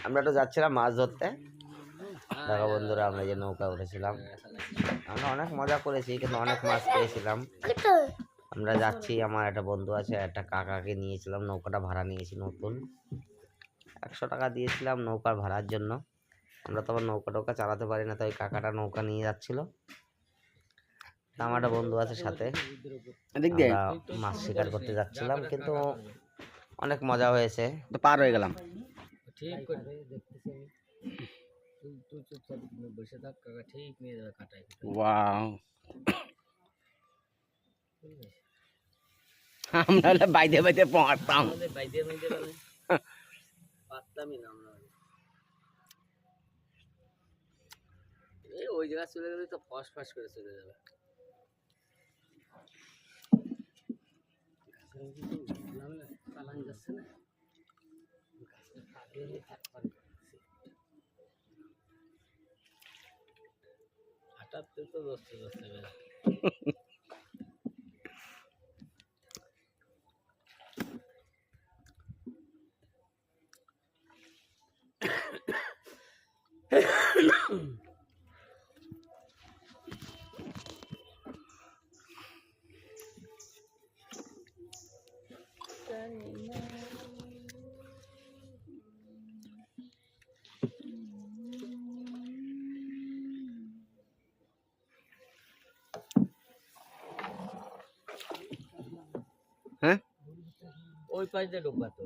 আমরা তো যাচ্ছিলাম মাছ ধরতে। দেখো বন্ধুরা, আমরা যে নৌকা উঠেছিলাম, আমরা অনেক মজা করেছি, কিন্তু অনেক মাছ পেয়েছিলাম। আমরা যাচ্ছি, আমার একটা বন্ধু আছে, একটা কাকাকে নিয়েছিলাম, নৌকাটা ভাড়া নিয়েছি নতুন, 100 টাকা দিয়েছিলাম নৌকার ভাড়ার জন্য। আমরা তো আবার নৌকা টোকা চালাতে পারি না, তাই কাকাটা নৌকা নিয়ে যাচ্ছিল। আমার একটা বন্ধু আছে সাথে, আমরা মাছ শিকার করতে যাচ্ছিলাম, কিন্তু অনেক মজা হয়েছে। তো পার হয়ে গেলাম। ঠিক করে দেখতেছি আমি, তুই চুপচাপ বসে থাক, কাকা ঠিক নিয়ে যাবে কাটায়। ওয়াও, আমরা হলে বাইদে বাইদে পড়তাম। আমাদের বাইদে বাইদে বলে পারতামই না আমরা। এই ওই জায়গা চলে গেলে তো ফস ফস করে চলে যাবে। চালান যাচ্ছে না, হঠাৎ তো দোস্ত হ্যাঁ, ওই পাশ দিয়ে ঢুকবা তো।